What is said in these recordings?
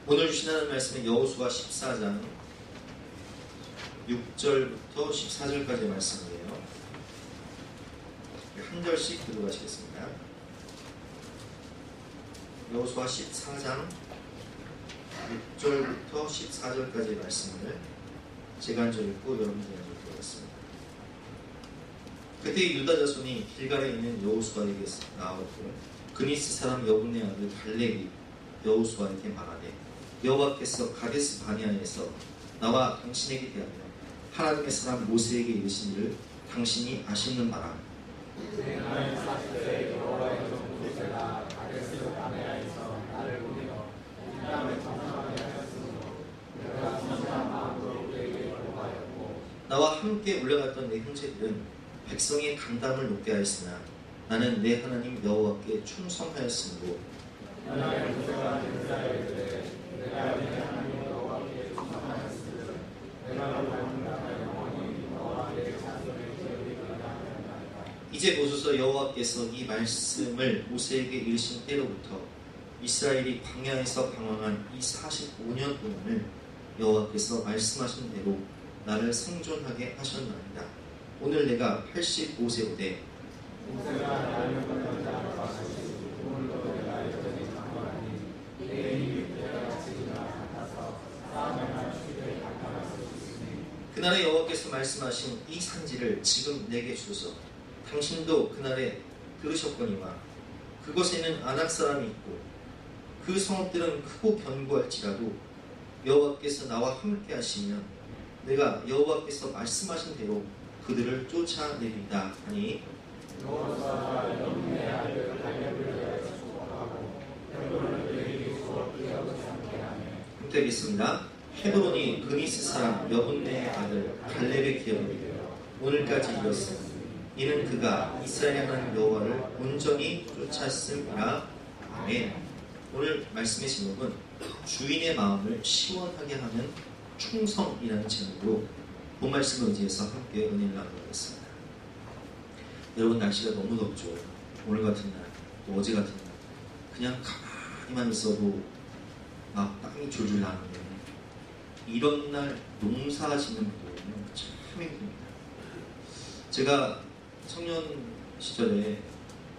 오늘 주시는 말씀은 여호수아 14장 6절부터 14절까지의 말씀이에요. 한 절씩 들어가시겠습니다. 여호수아 14장 6절부터 14절까지의 말씀을 제가 한 절 읽고 여러분들이 한 절 들어갔습니다. 그때 유다 자손이 길갈에 있는 여호수아에게 나오고 그니스 사람 여분의 아들 갈렙이 여호수아에게 말하되 여호와께서 가데스 바네아에서 나와 당신에게 대하여 하나님의 사람 모세에게 이르신 일을 당신이 아시는 바라. 내가 40세에 여호와의 종 모세가 가데스 바네아에서 나를 보내어 이 땅을 정탐하게 하였으므로 내가 진실한 마음으로 그에게 보고하였고 나와 함께 올라갔던 내 형제들은 백성의 강담을 높게 하였으나 나는 내 하나님 여호와께 충성하였으므로 나의 모세가 인자에게 내가 내 하나님 여호와께 충성하였으므로 내가 당분간 영원히 너와 내 자손의 기업이 되리라 하였나이다. 이제 보소서 여호와께서 이 말씀을 모세에게 이르신 때로부터 이스라엘이 광야에서 방황한 이 45년 동안을 여호와께서 말씀하신 대로 나를 생존하게 하셨나이다. 오늘 내가 85세로되 모세가 나를 보내지 않았으니 오늘도 내가 여전히 강건하니 내 입이 그때와 같이나 같아서 싸움의 날 주기를 강건할 수 있으니 그날에 여호와께서 말씀하신 이 산지를 지금 내게 주소서. 당신도 그날에 들으셨거니와 그곳에는 아낙 사람이 있고 그 성읍들은 크고 견고할지라도 여호와께서 나와 함께 하시면 내가 여호와께서 말씀하신 대로 그들을 쫓아내리다 하니 여호수아가 여분의 아들 갈렙을 위하여 축복하고 헤브론을 그에게 주었기에 함께 하며 흠택했습니다. 헤브론이 그니스 사람 여분의 아들 갈렙의 기업이 되어 오늘까지 이었으니 이는 그가 이스라엘 하나님 여호와를 온전히 쫓았음이라. 아멘. 오늘 말씀의 제목은 주인의 마음을 시원하게 하는 충성이라는 제목으로 본 말씀을 의지해서 함께 은혜를 나누겠습니다. 여러분, 날씨가 너무 덥죠. 오늘 같은 날, 또 어제 같은 날 그냥 가만히만 있어도 막 땀이 줄줄 나는데 이런 날 농사 짓는 분들은 참 힘듭니다. 제가 청년 시절에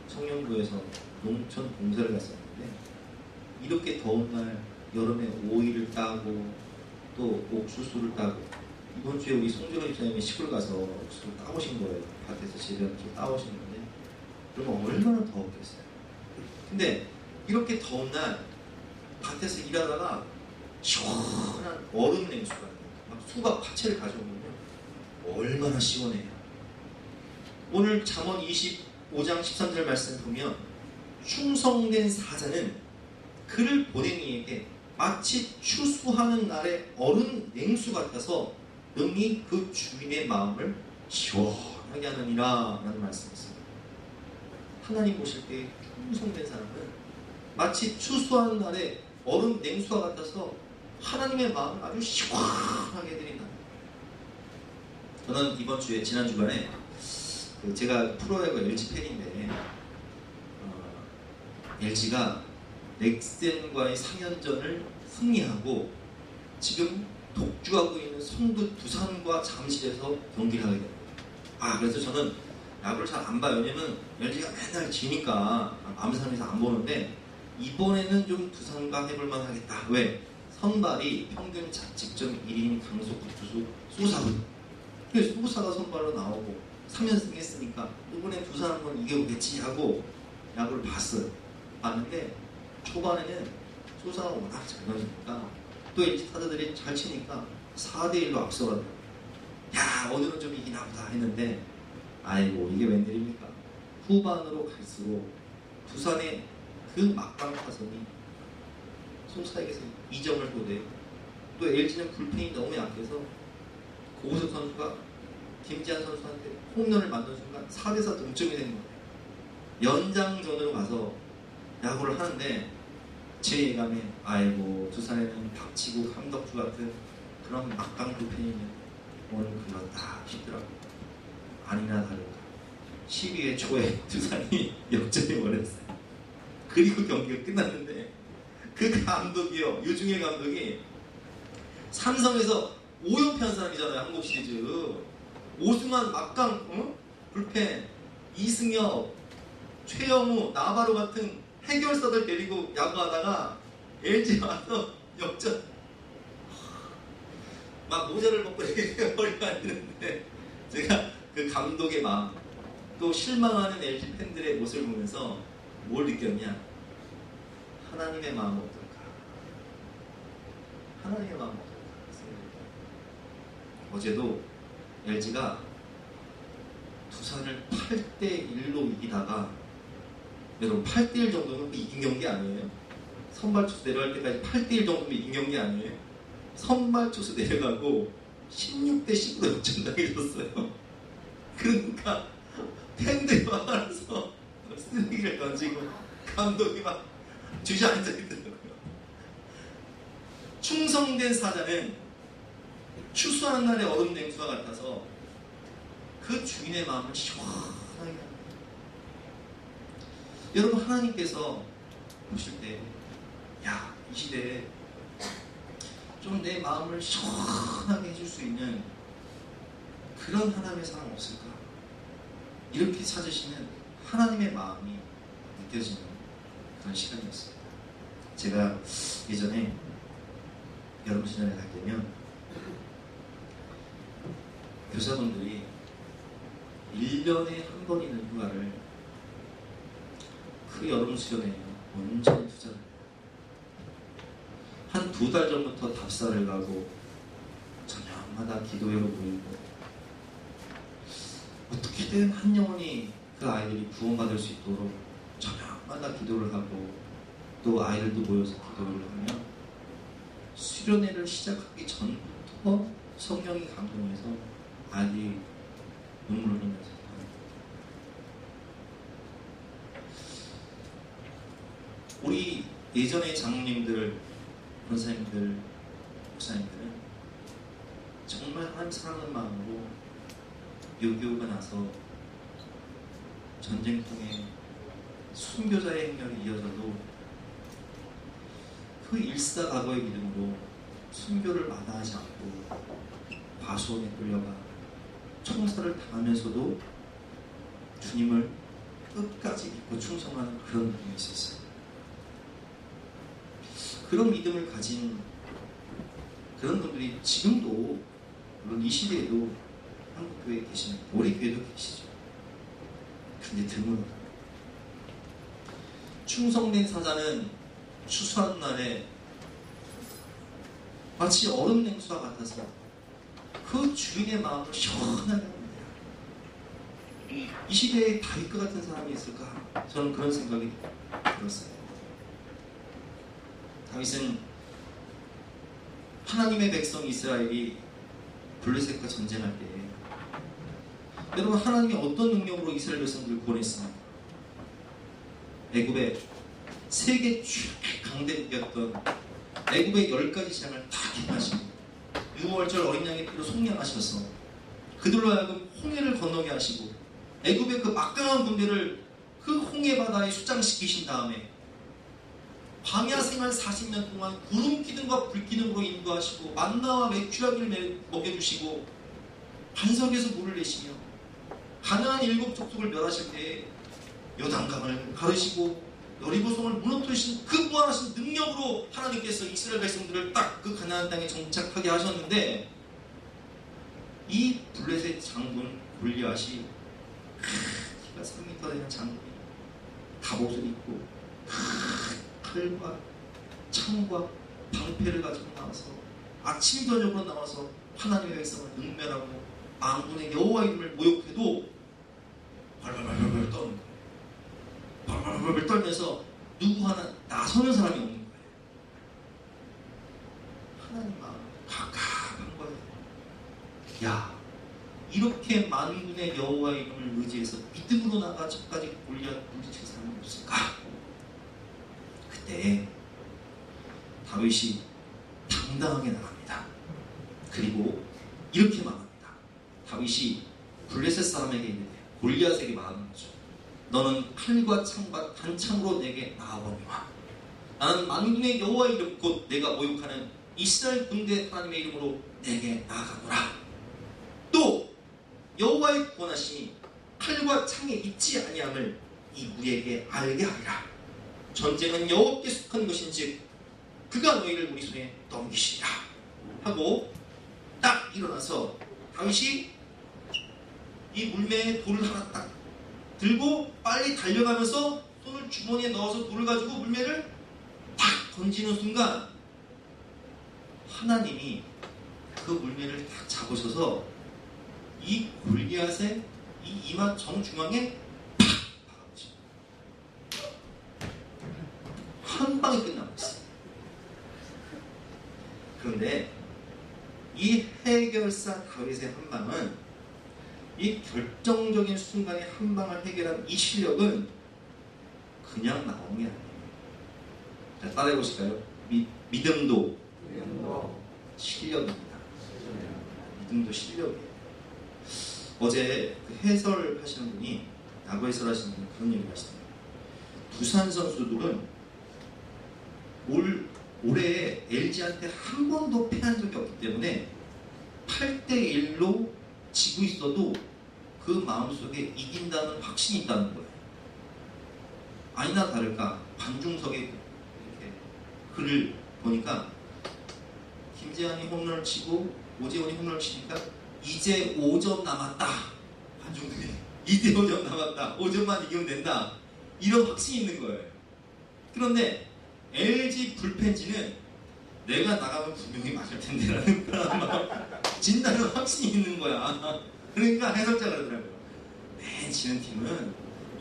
청년부에서 농촌 봉사를 갔었는데 이렇게 더운 날 여름에 오이를 따고 또 옥수수를 따고 이번 주에 우리 송준호 집사님이 시골 가서 옥수수를 따오신 거예요. 밭에서 재배하면서 따오신 건데 그러면 얼마나 더웠겠어요. 근데 이렇게 더운 날 밭에서 일하다가 시원한 얼음 냉수가 막 수박 파채를 가져오면요 얼마나 시원해요. 오늘 잠언 25장 13절 말씀 보면 충성된 사자는 그를 보낸 이에게 마치 추수하는 날의 얼음 냉수 같아서 능히 그 주인의 마음을 시원하게 하느니라 라는 말씀이 있습니다. 하나님 보실 때 충성된 사람은 마치 추수하는 날의 얼음 냉수와 같아서 하나님의 마음을 아주 시원하게 해드린다. 저는 이번 주에 지난 주간에 제가 프로야구 LG 팬인데 LG가 넥센과의 3연전을 승리하고 지금 독주하고 있는 선두 두산과 잠실에서 경기를 하게 됩니다. 그래서 저는 야구를 잘 안 봐요. 왜냐면 LG가 맨날 지니까 암산해서 안 보는데 이번에는 좀 두산과 해볼만 하겠다. 왜? 선발이 평균 자책점 1인 강속구 투수 소사훈. 소사가 선발로 나오고 3연승 했으니까 이번에 두산 한번 이겨보겠지 하고 야구를 봤는데 초반에는 소사가 워낙 잘 던지니까 또 LG 타자들이 잘 치니까 4대1로 앞서가더라고요. 야, 오늘은 좀 이기나 보다 했는데 아이고 이게 웬일입니까? 후반으로 갈수록 두산의 그 막강 타선이 소사에게서 2점을 도내요. 또 LG는 불펜이 너무 약해서 고우석 선수가 김지한 선수한테 홈런을 맞는 순간 4대4 동점이 된 거예요. 연장전으로 가서 야구를 하는데 제 예감에 아이고 두산에는 박치구, 함덕주 같은 그런 막강 불펜이면 오늘 그렇다 싶더라고요. 아니나 다를까 12회 초에 두산이 역전해 버렸어요. 그리고 경기가 끝났는데 그 감독이요, 유중일 감독이 삼성에서 5연패 한 사람이잖아요. 한국 시리즈. 오승환, 막강, 불펜, 이승엽, 최영우, 나바로 같은 해결사들 데리고 야구하다가 LG 와서 역전. 막 모자를 벗고 머리가 안 되는데, 제가 그 감독의 마음, 또 실망하는 LG 팬들의 모습을 보면서 뭘 느꼈냐? 하나님의 마음은 어떨까? 하나님의 마음은 어떨까? 어제도 LG가 두산을 8대1로 이기다가, 여러분 8대1 정도면 이긴 경기 아니에요? 선발 투수 내려갈 때까지 8대1 정도면 이긴 경기 아니에요? 선발 투수 내려가고 16대10으로 역전당해줬어요. 그러니까 팬들이 와서 쓰레기를 던지고 감독이 막 주저앉아 있더라고요. 충성된 사자는 추수하는 날의 얼음 냉수와 같아서 그 주인의 마음을 시원하게 합니다. 여러분, 하나님께서 보실 때, 야, 이 시대에 좀 내 마음을 시원하게 해줄 수 있는 그런 하나님의 사람 없을까? 이렇게 찾으시는 하나님의 마음이 느껴지는 그런 시간이었습니다. 제가 예전에 여름 수련회 갈 때면 교사분들이 1년에 한 번 있는 휴가를 그 여름 수련회에 온전히 투자를 해요. 한 2달 전부터 답사를 가고 저녁마다 기도회로 모이고, 어떻게든 한 영혼이 그 아이들이 구원받을 수 있도록 저녁마다 기도를 하고, 또 아이들도 모여서 기도를 하면 수련회를 시작하기 전부터 성령이 감동해서 아이들이 눈물을 흘리면서 합니다. 우리 예전의 장로님들, 권사님들, 목사님들은 정말 하나님 사랑하는 마음으로 6.25가 나서 전쟁통에 순교자의 행렬이 이어져도 그 일사각오의 믿음으로 순교를 마다하지 않고 과수원에 끌려가 총살을 당하면서도 주님을 끝까지 믿고 충성하는 그런 믿음이 있었어요. 그런 믿음을 가진 그런 분들이 지금도, 물론 이 시대에도 한국교회에 계시는, 우리 교회도 계시죠. 근데 드물어요. 충성된 사자는 추수하는 날에 마치 얼음 냉수와 같아서 그 주인의 마음을 시원하게 합니다. 이 시대에 다윗과 같은 사람이 있을까? 저는 그런 생각이 들었어요. 다윗은 하나님의 백성 이스라엘이 블레셋과 전쟁할 때, 여러분, 하나님이 어떤 능력으로 이스라엘 백성들을 구원했습니까? 애굽의 세계 최강대국이었던 애굽의 10가지 재앙을 다 개하시고, 유월절 어린 양의 피로 속량하셔서 그들로 하여금 홍해를 건너게 하시고, 애굽의 그 막강한 군대를 그 홍해 바다에 수장시키신 다음에 광야 생활 40년 동안 구름 기둥과 불 기둥으로 인도하시고, 만나와 메추라기를 먹여주시고, 반석에서 물을 내시며 가나안 7 족속을 멸하실 때 요단강을 가르시고 여리고성을 무너뜨리신 그 무한하신 능력으로 하나님께서 이스라엘 백성들을 딱 그 가나안 땅에 정착하게 하셨는데, 이 블레셋 장군 골리앗이 키가 3m 되는 장군이 갑옷을 입고 칼과 창과 방패를 가지고 나와서 아침 저녁으로 나와서 하나님의 백성을 능멸하고 만군의 여호와 이름을 모욕해도 발발발발 떠는 거예요. 발발발발 떨면서 누구 하나 나서는 사람이 없는 거예요. 하나님 마음 갑갑한 거예요. 야, 이렇게 만군의 여호와 이름을 의지해서 믿음으로 나가 저까지 골리앗 물리칠 사람이 없을까? 그때 다윗이 당당하게 나갑니다. 그리고 이렇게 말합니다. 다윗이 블레셋 사람에게 이르되 골리앗에게 말하는 거죠. 너는 칼과 창과 단창으로 내게 나아오니와 나는 만군의 여호와의 이름 곧 내가 모욕하는 이스라엘 군대 하나님의 이름으로 내게 나아가노라. 또 여호와의 구원하심이 칼과 창에 있지 아니함을 이 무리에게 알게 하리라. 전쟁은 여호와께 속한 것인즉 그가 너희를 우리 손에 넘기시리라 하고 딱 일어나서 다윗이 이 물매에 돌을 하나 딱 들고 빨리 달려가면서 손을 주머니에 넣어서 돌을 가지고 물매를 탁 던지는 순간 하나님이 그 물매를 딱 잡으셔서 이 골리앗의 이 이마 정중앙에 팍 박아버리죠. 한 방에 끝나버렸어요. 그런데 이 해결사 다윗의 한 방은, 이 결정적인 순간에 한 방을 해결한 이 실력은 그냥 나온 게 아니에요. 자, 따라해 보실까요? 믿음도 실력입니다. 믿음도 실력이에요. 어제 그 해설하시는 분이, 야구 해설하시는 분이 그런 얘기를 하시더라고요. 두산 선수들은 올해 LG한테 한 번도 패한 적이 없기 때문에 8대1로 지고 있어도 그 마음속에 이긴다는 확신이 있다는 거예요. 아니나 다를까 관중석에 이렇게 글을 보니까 김재환이 홈런을 치고 오재원이 홈런을 치니까 이제 5점 남았다. 관중들이 이제 5점 남았다. 5점만 이기면 된다. 이런 확신이 있는 거예요. 그런데 LG 불펜지는 내가 나가면 분명히 맞을 텐데 라는 그런 마음, 진다는 확신이 있는 거야. 그러니까 해설자가 그러더라고요. 맨 지는 팀은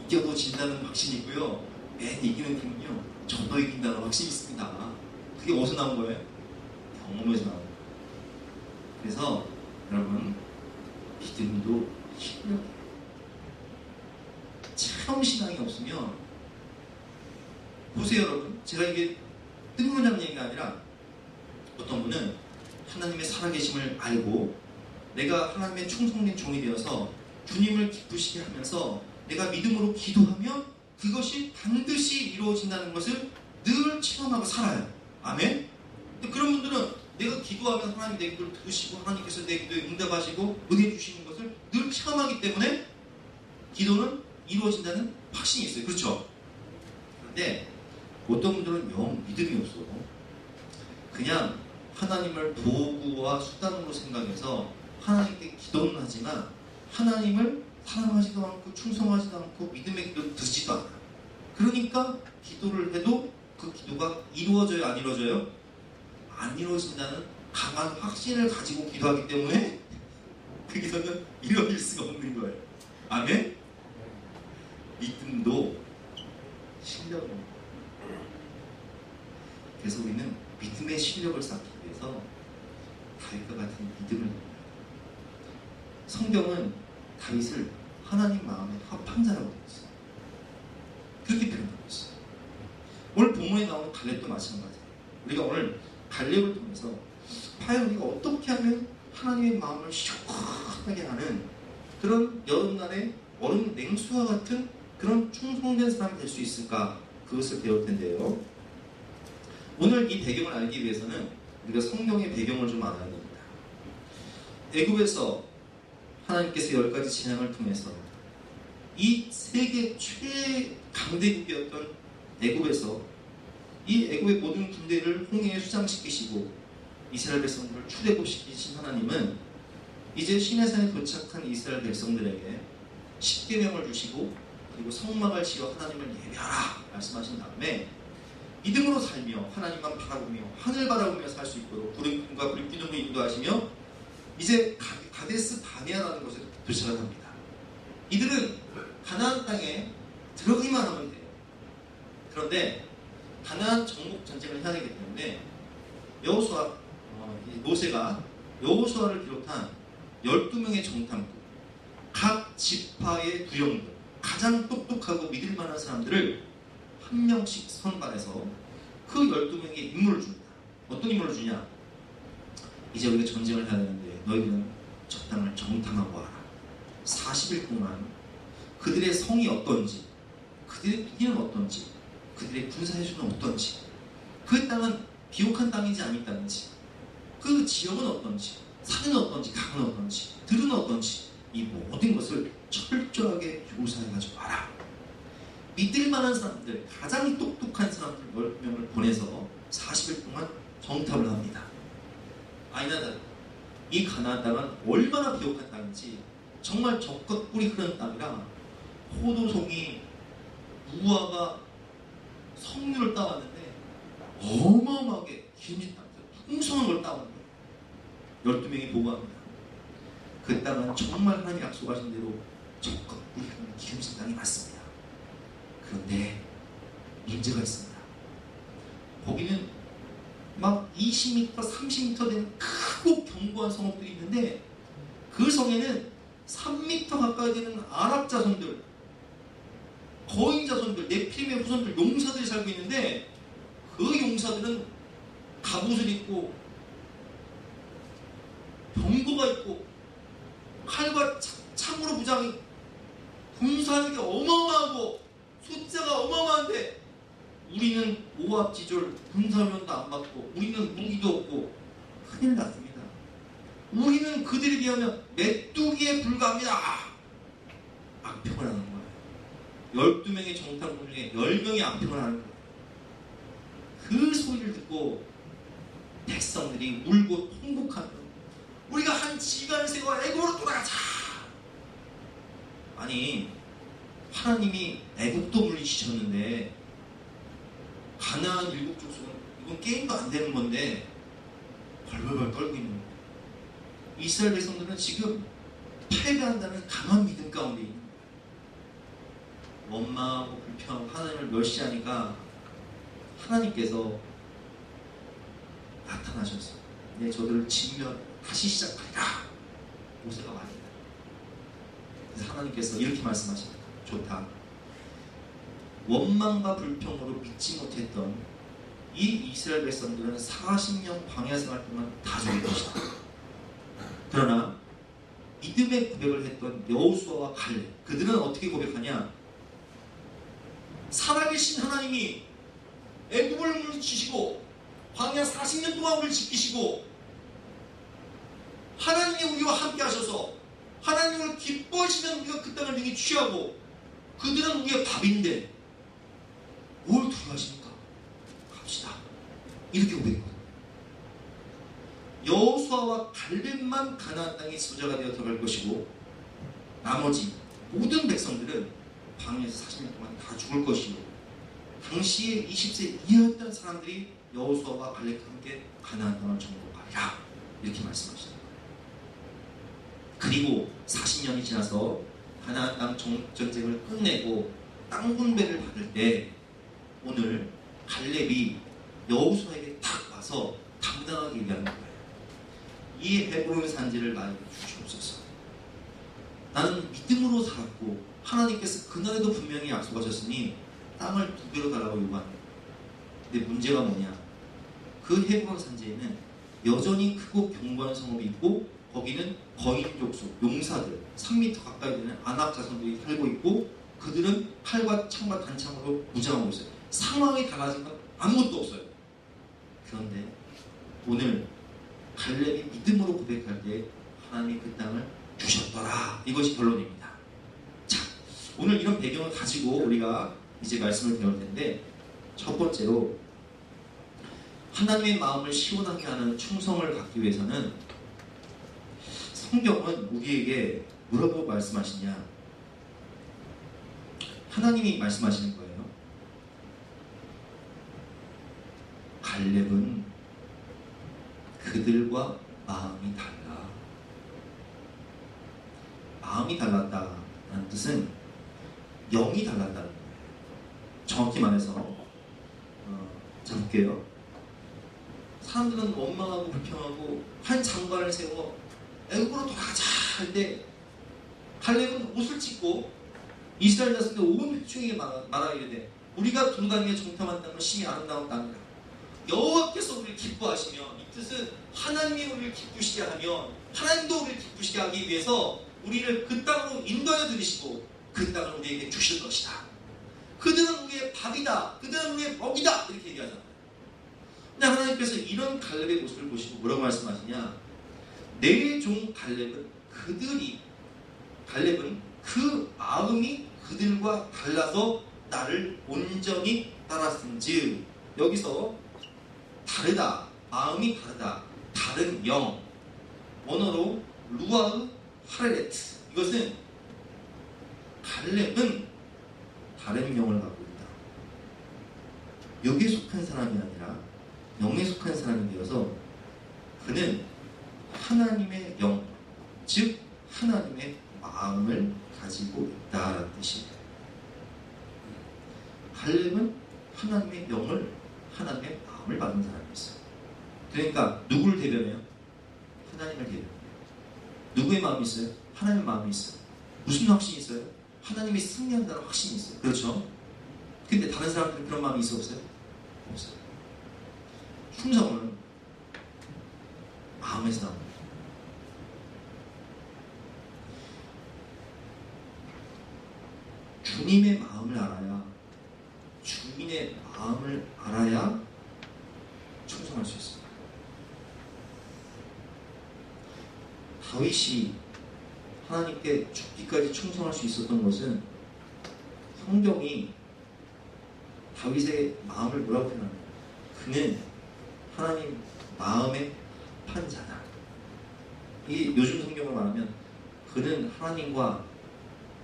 이겨도 진다는 확신이 있고요, 맨 이기는 팀은요 저도 이긴다는 확신이 있습니다. 그게 어디서 나온 거예요? 경험에서 나온 거예요. 그래서 여러분, 믿음도 실력이에요. 체험신앙이 없으면, 보세요 여러분, 제가 이게 뜬금없는 얘기가 아니라 어떤 분은 하나님의 살아계심을 알고 내가 하나님의 충성된 종이 되어서 주님을 기쁘시게 하면서 내가 믿음으로 기도하면 그것이 반드시 이루어진다는 것을 늘 체험하고 살아요. 아멘? 그런 분들은 내가 기도하면 하나님 내 기도를 들으시고 하나님께서 내 기도에 응답하시고 은혜 주시는 것을 늘 체험하기 때문에 기도는 이루어진다는 확신이 있어요. 그렇죠? 그런데 어떤 분들은 영 믿음이 없어. 그냥 하나님을 도구와 수단으로 생각해서 하나님께 기도는 하지만 하나님을 사랑하지도 않고 충성하지도 않고 믿음의 기도를 드시지도 않아요. 그러니까 기도를 해도 그 기도가 이루어져요, 안 이루어져요? 안 이루어진다는 강한 확신을 가지고 기도하기 때문에 그 기도는 이루어질 수가 없는 거예요. 아멘? 믿음도 실력입니다. 그래서 우리는 믿음의 실력을 쌓기 위해서 다윗과 같은 믿음을 합니다. 성경은 다윗을 하나님 마음에 합한 자라고 되어 있어요. 그렇게 표현하고 있어요. 오늘 본문에 나오는 갈렙도 마찬가지예요. 우리가 오늘 갈렙을 통해서 과연 우리가 어떻게 하면 하나님의 마음을 시원하게 하는 그런 여름날의 얼음 냉수와 같은 그런 충성된 사람이 될 수 있을까, 그것을 배울 텐데요. 오늘 이 배경을 알기 위해서는 우리가 성경의 배경을 좀 알아야 됩니다. 애굽에서 하나님께서 10가지 재앙을 통해서 이 세계 최강대국이었던 애굽에서 이 애굽의 모든 군대를 홍해에 수장시키시고 이스라엘 백성들을 출애굽시키신 하나님은 이제 시내산에 도착한 이스라엘 백성들에게 십계명을 주시고 그리고 성막을 지어 하나님을 예배하라 말씀하신 다음에 믿음으로 살며 하나님만 바라보며 하늘 바라보며 살 수 있도록 구름과 불기둥으로 인도하시며 이제 가데스 바네아라는 곳에 도착을 합니다. 이들은 가나안 땅에 들어가기만 하면 돼요. 그런데 가나안 정복 전쟁을 해야 되기 때문에 모세가 여호수아를 비롯한 12명의 정탐꾼, 각 지파의 구령들, 가장 똑똑하고 믿을 만한 사람들을 한 명씩 선발해서 그 12명의 임무를 줍니다. 어떤 임무를 주냐? 이제 우리가 전쟁을 해야 되는데 너희들은 저 땅을 정탐하고 와라. 40일 동안 그들의 성이 어떤지, 그들의 무기는 어떤지, 그들의 군사해수는 어떤지 그 땅은 비옥한 땅인지 아닌 땅인지, 그 지역은 어떤지, 산은 어떤지, 강은 어떤지, 들은 어떤지, 이 모든 것을 철저하게 조사해가지고 알아. 믿을 만한 사람들, 가장 똑똑한 사람들 10명을 보내서 40일 동안 정탐을 합니다. 아니나 다를까 이 가나안 땅은 얼마나 비옥한 땅인지, 정말 적껏 꿀이 흐르는 땅이라 포도송이 무화과 석류를 따왔는데 어마어마하게 기름진 땅에서 풍성한 걸 따온 거예요. 12명이 보고합니다. 그 땅은 정말 하나님이 약속하신 대로 적껏 꿀이 흐르는 기름진 땅이 맞습니다. 그런데 문제가 있습니다. 거기는 막 20m, 30m 되는 크고 견고한 성읍들이 있는데, 그 성에는 3m 가까이 되는 아랍 자손들, 거인 자손들, 네피림의 후손들, 용사들이 살고 있는데, 그 용사들은 갑옷을 입고 병거가 있고 칼과 창으로 무장이, 군사력이 어마어마하고 숫자가 어마어마한데, 우리는 오합지졸, 군사훈련도 안 받고 우리는 무기도 없고 큰일 났습니다. 우리는 그들에 비하면 메뚜기에 불과합니다. 악평을 하는 거예요. 12명의 정탐꾼 중에 10명이 악평을 하는 거예요. 그 소리를 듣고 백성들이 울고 통곡하며 우리가 한 지간을 세워 애굽으로 돌아가자. 아니, 하나님이 애굽도 물리치셨는데 가나안 7족속은 이건 게임도 안 되는 건데 벌벌벌 떨고 있는 거예요. 이스라엘 백성들은 지금 패배한다는 강한 믿음 가운데 있는 거예요. 원망하고 불평하고 하나님을 멸시하니까 하나님께서 나타나셨어요. 네, 저들을 치면 다시 시작하리라. 모세가 말합니다. 그래서 하나님께서 이렇게 말씀하십니다. 좋다. 원망과 불평으로 믿지 못했던 이 이스라엘 백성들은 40년 광야 생활 동안 다 죽을 것이다. 그러나 믿음의 고백을 했던 여호수아와 갈렙, 그들은 어떻게 고백하냐? 살아계신 하나님이 애굽을 물리치시고 광야 40년 동안 우리를 지키시고 하나님이 우리와 함께 하셔서 하나님을 기뻐하시면 우리가 그 땅을 능히 취하고 그들은 우리의 밥인데 뭘 두려워하십니까? 갑시다. 이렇게 고백했거든요. 여호수아와 갈렙만 가나안 땅의 지도자가 되어 들어갈 것이고 나머지 모든 백성들은 광야에서 40년 동안 다 죽을 것이고, 당시에 20세 이하였던 사람들이 여호수아와 갈렙과 함께 가나안 땅을 정복하리라. 이렇게 말씀하시는 거예요. 그리고 40년이 지나서 가나안 땅 전쟁을 끝내고 땅 분배를 받을 때 오늘 갈렙이 여호수아에게 딱 와서 감당하기 위한 거예요. 이 헤브론 산지를 나에게 주시옵소서. 나는 믿음으로 살았고 하나님께서 그날에도 분명히 약속하셨으니 땅을 2배로 달라고 요구합니다. 근데 문제가 뭐냐? 그 헤브론 산지에는 여전히 크고 견고한 성읍이 있고 거기는 거인 족속, 용사들, 3m 가까이 되는 아낙 자손들이 살고 있고 그들은 칼과 창과 단창으로 무장하고 있어요. 상황이 달라진 건 아무것도 없어요. 그런데 오늘 갈렙이 믿음으로 고백할 때 하나님이 그 땅을 주셨더라. 이것이 결론입니다. 자, 오늘 이런 배경을 가지고 우리가 이제 말씀을 배울 텐데, 첫 번째로 하나님의 마음을 시원하게 하는 충성을 갖기 위해서는 성경은 우리에게 뭐라고 말씀하시냐? 하나님이 말씀하시는 거예요. 갈렙은 그들과 마음이 달라. 마음이 달랐다는 뜻은 영이 달랐다는 거예요. 정확히 말해서 자 볼게요. 사람들은 원망하고 불평하고 한 장관을 세워 애굽으로 돌아가자 할 때 갈렙은 옷을 찢고 이스라엘 자손들 온 회중에게 말하게 돼. 우리가 두루다니며 정탐한 땅은 심히 아름다운 땅이라. 여호와께서 우리를 기뻐하시며, 이 뜻은 하나님이 우리를 기쁘시게 하면 하나님도 우리를 기쁘시게 하기 위해서 우리를 그 땅으로 인도하여 들이시고 그 땅을 우리에게 주실 것이다. 그들은 우리의 밥이다. 그들은 우리의 먹이다. 이렇게 얘기하잖아요. 근데 하나님께서 이런 갈렙의 모습을 보시고 뭐라고 말씀하시냐? 내 종 갈렙은 그 마음이 그들과 달라서 나를 온전히 따랐은즉, 여기서 다르다, 마음이 다르다, 다른 영, 원어로 루아흐 하레레트, 이것은 갈렙은 다른 영을 갖고 있다. 육에 속한 사람이 아니라 영에 속한 사람이 되어서 그는 하나님의 영, 즉 하나님의 마음을 가지고 있다라는 뜻입니다. 갈렙은 하나님의 영을, 하나님의 마음을 받은 사람이었어요. 그러니까 누구를 대변해요? 하나님을 대변해요. 누구의 마음이 있어요? 하나님의 마음이 있어요. 무슨 확신이 있어요? 하나님이 승리한다는 확신이 있어요. 그렇죠? 근데 다른 사람들은 그런 마음이 있어 없어요? 없어요. 충성은 마음에서 나옵니다. 주님의 마음을 알아야, 주인의 마음을 알아야 충성할 수 있습니다. 다윗이 하나님께 죽기까지 충성할 수 있었던 것은, 성경이 다윗의 마음을 뭐라고 표현하냐? 그는 하나님 마음의 판자다. 이 요즘 성경을 말하면 그는 하나님과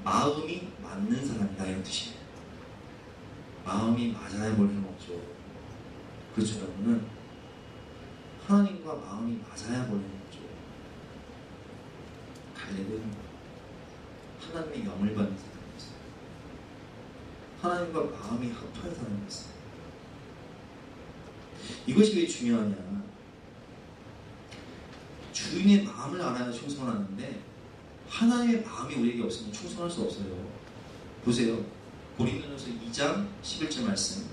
마음이 맞는 사람이다, 이런 뜻이에요. 마음이 맞아야 볼 수는 없죠. 그렇죠, 여러분은 하나님과 마음이 맞아야 볼 수는 없죠. 갈렙은 하나님의 영을 받는 사람이었어요. 하나님과 마음이 합한 사람이었어요. 이것이 왜 중요하냐? 주인의 마음을 알아야 충성을 하는데, 하나님의 마음이 우리에게 없으면 충성할 수 없어요. 보세요. 고린도전서 2장 11절 말씀.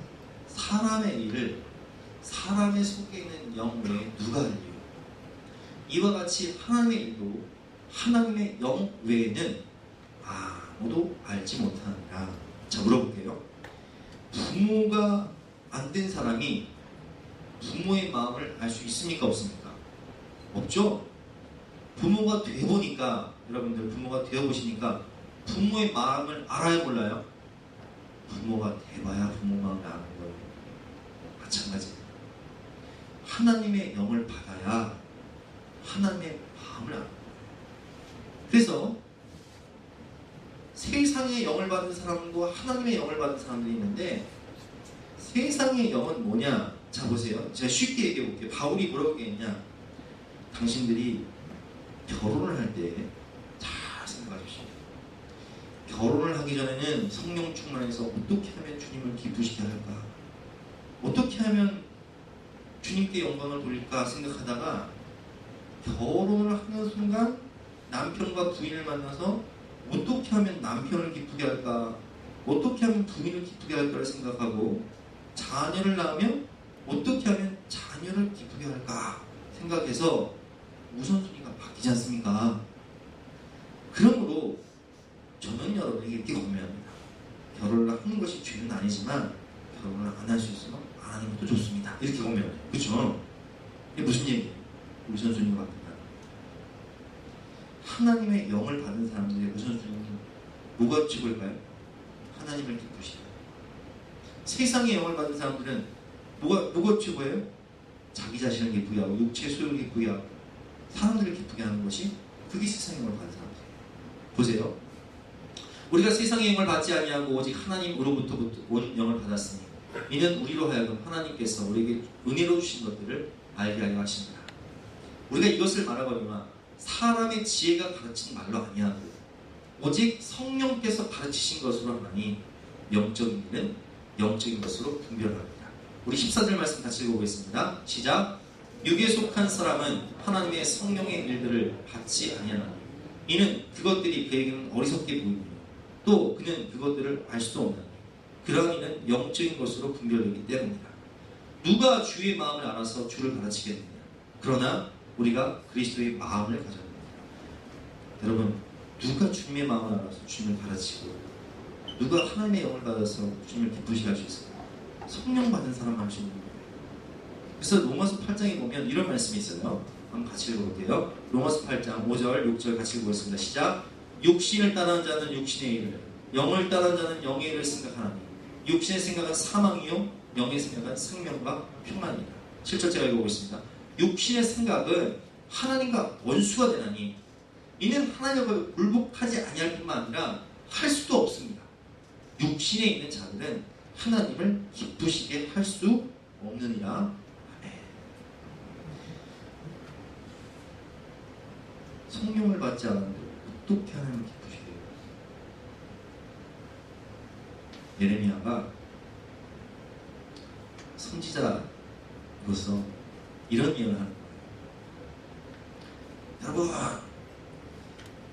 사람의 일을 사람의 속에 있는 영 외에 누가 알리요? 이와 같이 하나님의 일도 하나님의 영 외에는 아무도 알지 못하느니라. 자, 물어볼게요. 부모가 안 된 사람이 부모의 마음을 알 수 있습니까? 없습니까? 없죠? 부모가 되어보니까, 여러분들 부모가 되어보시니까 부모의 마음을 알아야 몰라요? 부모가 돼봐야 부모 마음을 아는 거예요. 마찬가지예요. 하나님의 영을 받아야 하나님의 마음을 아는 거예요. 그래서 세상의 영을 받은 사람과 하나님의 영을 받은 사람들이 있는데, 세상의 영은 뭐냐? 자, 보세요. 제가 쉽게 얘기해 볼게요. 바울이 뭐라고 얘기했냐? 당신들이 결혼을 할 때 잘 생각하십시오. 결혼을 하기 전에는 성령 충만해서 어떻게 하면 주님을 기쁘시게 할까? 어떻게 하면 주님께 영광을 돌릴까 생각하다가, 결혼을 하는 순간 남편과 부인을 만나서 어떻게 하면 남편을 기쁘게 할까? 어떻게 하면 부인을 기쁘게 할까를 생각하고, 자녀를 낳으면 어떻게 하면 자녀를 기쁘게 할까 생각해서 우선순위가 바뀌지 않습니까? 그러므로 저는 여러분에게 이렇게 권면합니다. 결혼을 하는 것이 죄는 아니지만 결혼을 안 할 수 있으면 안 하는 것도 좋습니다. 이렇게 권면해요. 그렇죠? 이게 무슨 얘기예요? 우선순위가 바뀐다. 하나님의 영을 받은 사람들의 우선순위는 뭐가 최고일까요? 하나님을 기쁘시다. 세상의 영을 받은 사람들은 뭐가 최고예요? 자기 자신을 기쁘게 하고 육체의 소유를 기쁘게 하고 사람들을 기쁘게 하는 것이, 그게 세상의 영을 받은 사람들이에요. 보세요. 우리가 세상의 영을 받지 아니하고 오직 하나님으로부터 온 영을 받았으니 이는 우리로 하여금 하나님께서 우리에게 은혜로 주신 것들을 알게 하려 하십니다. 우리가 이것을 말하거니와 사람의 지혜가 가르친 말로 아니하고 오직 성령께서 가르치신 것으로 하나니 영적인 일은 영적인 것으로 분별합니다. 우리 14절 말씀 같이 읽어보겠습니다. 시작. 육에 속한 사람은 하나님의 성령의 일들을 받지 아니하나니 이는 그것들이 그에게는 어리석게 보이며 또 그는 그것들을 알 수도 없나니 그러한 이는 영적인 것으로 분별되기 때문이다. 누가 주의 마음을 알아서 주를 가르치겠느냐? 그러나 우리가 그리스도의 마음을 가졌느냐? 여러분, 누가 주님의 마음을 알아서 주님을 가르치고 누가 하나님의 영을 받아서 주님을 기쁘시게 할 수 있을까? 성령 받은 사람만 할 수 있는 거예요. 그래서 로마서 8장에 보면 이런 말씀이 있어요. 한번 같이 읽어볼게요. 로마서 8장 5절 6절 같이 읽어보겠습니다. 시작. 육신을 따르는 자는 육신의 일을, 영을 따르는 자는 영의 일을 생각하나니 육신의 생각은 사망이요 영의 생각은 생명과 평안이다. 7절 제가 읽어보겠습니다. 육신의 생각은 하나님과 원수가 되나니 이는 하나님과 굴복하지 아니할 뿐만 아니라 할 수도 없습니다. 육신에 있는 자들은 하나님을 기쁘시게 할 수 없느니라. 아멘. 성령을 받지 않았는데 어떻게 하나님을 기쁘시게 해요? 예레미야가 선지자로서 이런 예언을 하는 거예요. 여러분,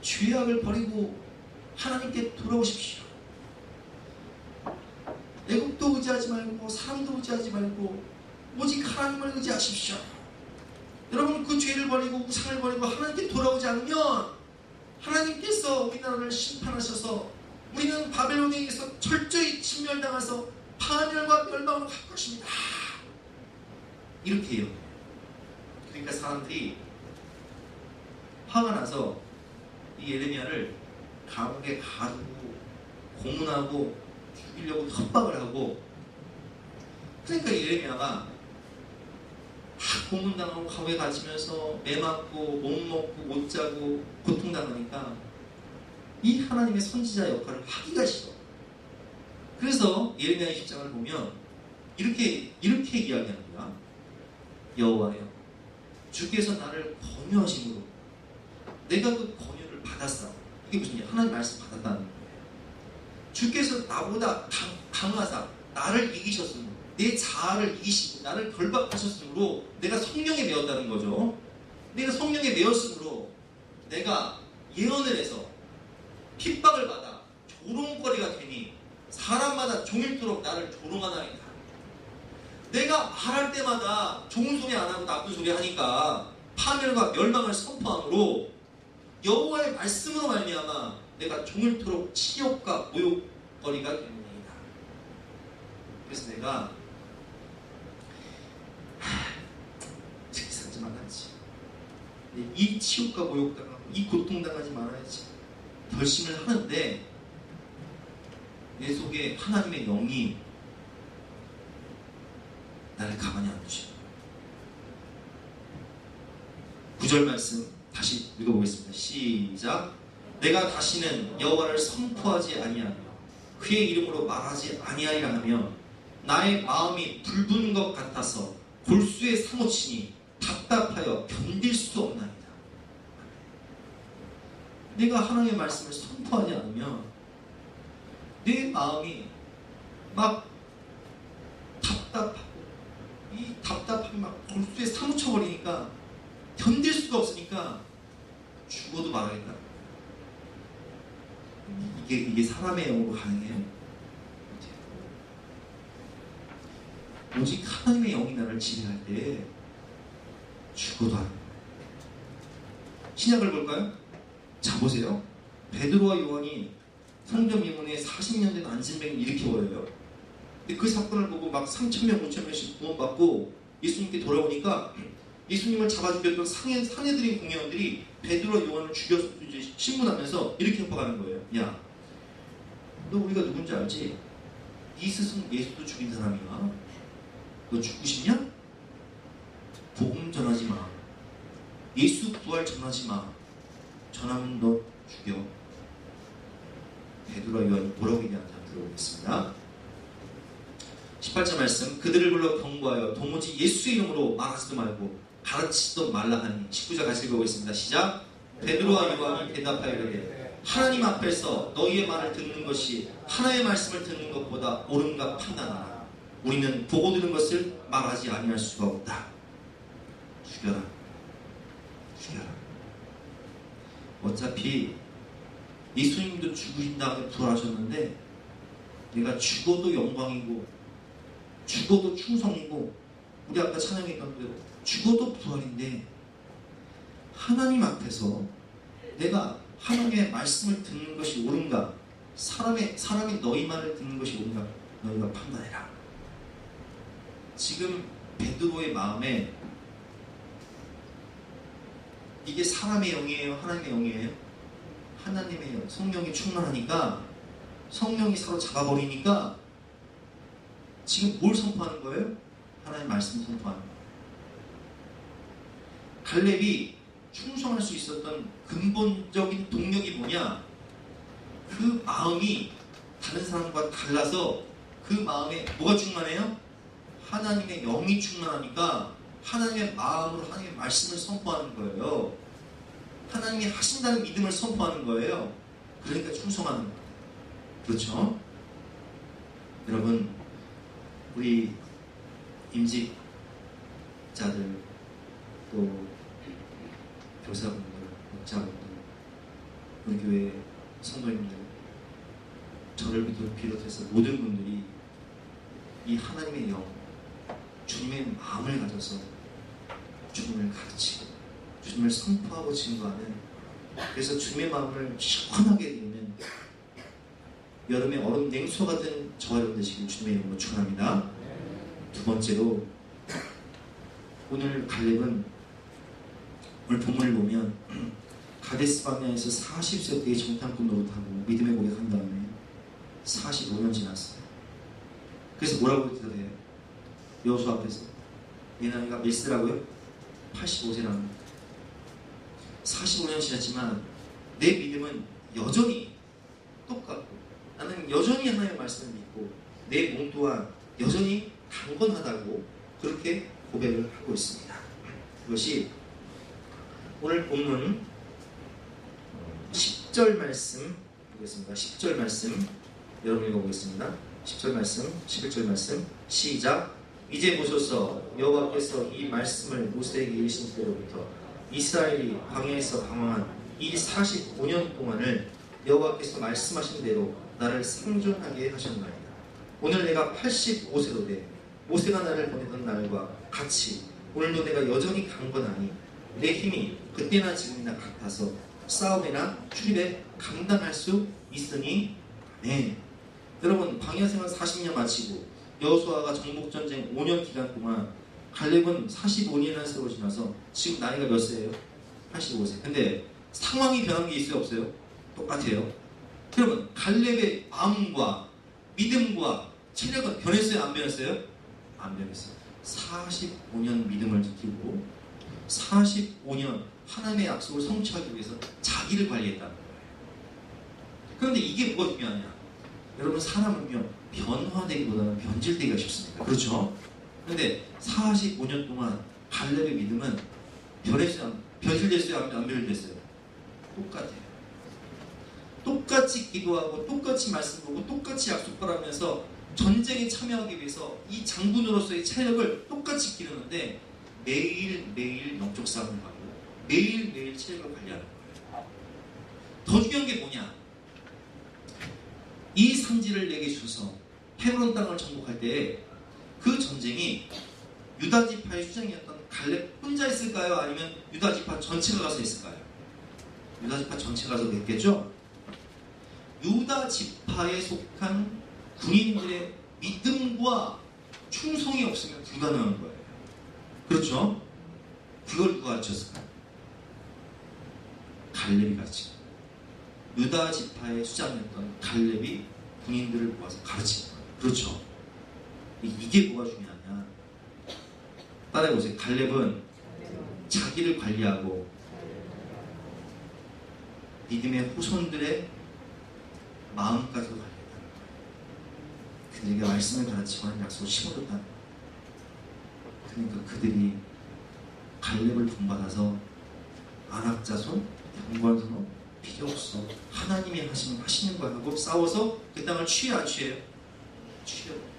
죄악을 버리고 하나님께 돌아오십시오. 애국도 의지하지 말고 사람도 의지하지 말고 오직 하나님을 의지하십시오. 여러분, 그 죄를 버리고 우상을 버리고 하나님께 돌아오지 않으면 하나님께서 우리나라를 심판하셔서 우리는 바벨론에 의해서 철저히 진멸당해서 파멸과 멸망을 갈 것입니다. 이렇게 해요. 그러니까 사람들이 화가 나서 이 예레미야를 감옥에 가두고 고문하고 죽이려고 협박을 하고, 그러니까 예레미야가 고문당하고 감옥에 갇히면서 매 맞고 못 먹고 못 자고 고통당하니까 이 하나님의 선지자 역할을 하기가 싫어. 그래서 예레미야의 10장을 보면 이렇게 이야기합니다. 여호와여, 주께서 나를 권유하심으로 내가 그 권유를 받았어. 이게 무슨 얘기야? 하나님 말씀 받았다는 거예요. 주께서 나보다 강하사 나를 이기셨으므로, 내 자아를 이기시고 나를 결박하셨으므로 내가 성령에 매었다는 거죠. 내가 성령에 매었으므로 내가 예언을 해서 핍박을 받아 조롱거리가 되니 사람마다 종일토록 나를 조롱하나이다. 내가 말할 때마다 좋은 소리 안 하고 나쁜 소리 하니까 파멸과 멸망을 선포함으로 여호와의 말씀으로 말미암아 내가 종일토록 치욕과 모욕거리가 됩니다. 그래서 내가 특히 살지 말아야지. 이 치욕과 모욕당하고 이 고통당하지 말아야지. 결심을 하는데 내 속에 하나님의 영이 나를 가만히 안 두셔. 9절 말씀 다시 읽어보겠습니다. 시작. 내가 다시는 여호와를 선포하지 아니하며 그의 이름으로 말하지 아니하리라 하며 나의 마음이 불붙는 것 같아서 골수에 사무치니 답답하여 견딜 수 없나이다. 내가 하나님의 말씀을 선포하지 않으면 내 마음이 막 답답하고 이 답답함이 막 골수에 사무쳐버리니까 견딜 수가 없으니까 죽어도 말하겠다. 이게 사람의 영으로 가능해요? 오직 하나님의 영이 나를 지배할 때 죽어도 하는 거예요. 신약을 볼까요? 자, 보세요. 베드로와 요한이 성전 미문에 40년 된 안진뱅이를 일으켜버려요. 근데 그 사건을 보고 막 3,000명, 5,000명씩 구원받고 예수님께 돌아오니까 예수님을 잡아 죽였던 사내들인 공회원들이 베드로와 요한을 죽여서 이제 신문하면서 이렇게 협박하는 거예요. 야, 너 우리가 누군지 알지? 네 스승 예수도 죽인 사람이야. 너 죽고 싶냐? 복음 전하지 마. 예수 부활 전하지 마. 전하면 너 죽여. 베드로와 요한이 뭐라고 얘기하는지 한번 들어보겠습니다. 18절 말씀. 그들을 불러 경고하여 도무지 예수의 이름으로 말하지도 말고 가르치지도 말라 하니. 19절 같이 읽어보겠습니다. 시작. 베드로와 요한이 대답하여 이르되 하나님 앞에서 너희의 말을 듣는 것이 하나님의 말씀을 듣는 것보다 옳은가 판단하라. 우리는 보고 들은 것을 말하지 아니할 수가 없다. 죽여라. 죽여라. 어차피 예수님도 죽으신 다음에 부활하셨는데 내가 죽어도 영광이고 죽어도 충성이고 우리 아까 찬양했던 대로 죽어도 부활인데 하나님 앞에서 내가 하나님의 말씀을 듣는 것이 옳은가, 사람이 너희 말을 듣는 것이 옳은가, 너희가 판단해라. 지금 베드로의 마음에 이게 사람의 영이에요? 하나님의 영이에요? 하나님의 영, 성령이 충만하니까 성령이 서로 잡아버리니까 지금 뭘 선포하는 거예요? 하나님 말씀을 선포하는 거예요. 갈렙이 충성할 수 있었던 근본적인 동력이 뭐냐? 그 마음이 다른 사람과 달라서 그 마음에 뭐가 충만해요? 하나님의 영이 충만하니까 하나님의 마음으로 하나님의 말씀을 선포하는 거예요. 하나님이 하신다는 믿음을 선포하는 거예요. 그러니까 충성하는 거예요. 그렇죠? 여러분, 우리 임직자들 또 교사분들, 목자분들, 우리 교회 성도님들, 저를 비롯해서 모든 분들이 이 하나님의 영, 주님의 마음을 가져서 주님을 가르치고 주님을 선포하고 증거하는, 그래서 주님의 마음을 시원하게 드리는 여름의 얼음 냉수 같은 저와 여러분 되시길 주님의 이름으로 축원합니다. 두 번째로, 오늘 갈렙은 오늘 본문을 보면 가데스 바네아에서 40세 때에 정탐꾼 노릇하고 믿음의 고백한 다음에 45년 지났어요. 그래서 뭐라고 대답해요? 여호수아 앞에서 내 나이가 몇 세라고요? 85세랍니다. 45년 지났지만 내 믿음은 여전히 똑같고 나는 여전히 하나님의 말씀을 믿고 내 몸 또한 여전히 강건하다고 그렇게 고백을 하고 있습니다. 그것이 오늘 본문 10절 말씀 보겠습니다. 10절 말씀 여러분 읽어보겠습니다. 10절 말씀, 11절 말씀 시작. 이제 보소서, 여호와께서 이 말씀을 모세에게 이르신 때로부터 이스라엘이 광야에서 방황한 이 45년 동안을 여호와께서 말씀하신 대로 나를 상존하게 하셨나이다. 오늘 내가 85세로 돼 모세가 나를 보내던 날과 같이 오늘도 내가 여전히 강건하니 내 힘이 그때나 지금이나 같아서 싸움이나 출입에 감당할 수 있으니 네. 여러분, 광야 생활 40년 마치고 여호수아가 정복전쟁 5년 기간 동안 갈렙은 45년이나 세월 지나서 지금 나이가 몇 세예요? 85세. 근데 상황이 변한 게 있어요? 없어요? 똑같아요. 여러분, 갈렙의 마음과 믿음과 체력은 변했어요? 안 변했어요? 안 변했어요. 45년 믿음을 지키고 45년 하나님의 약속을 성취하기 위해서 자기를 관리했다는 거예요. 그런데 이게 뭐가 중요하냐? 여러분, 사람은요 변화되기보다는 변질되기가 쉽습니다. 그렇죠? 그런데 45년 동안 갈렙의 믿음은 변했어요? 변질됐어요? 안 변질됐어요? 똑같아요. 똑같이 기도하고 똑같이 말씀 보고 똑같이 약속 바라면서 전쟁에 참여하기 위해서 이 장군으로서의 체력을 똑같이 기르는데 매일매일 영적 싸움을 하고 매일매일 체력을 관리하는 거예요. 더 중요한 게 뭐냐? 이 산지를 내게 주셔서 헤브론 땅을 정복할 때 그 전쟁이 유다 지파의 수장이었던 갈렙 혼자 있을까요? 아니면 유다 지파 전체가 가서 있을까요? 유다 지파 전체가 가서 있겠죠? 유다 지파에 속한 군인들의 믿음과 충성이 없으면 불가능한 거예요. 그렇죠? 그걸 누가 가르쳤을까요? 갈렙이 가르친 거예요. 유다 지파의 수장이었던 갈렙이 군인들을 모아서 가르친 거예요. 그렇죠? 이게 뭐가 중요하냐? 따라해보세요. 갈렙은 자기를 관리하고 믿음의 후손들의 마음까지도 관리한다는 거예요. 그들에게 말씀을 가르치고 하는 약속을 심어줬다는 거예요. 그러니까 그들이 갈렙을 본받아서 안악자손, 경관손 필요 없어. 하나님이 하시는 거 하고 싸워서 그 땅을 취해 안 취해요? 취해요.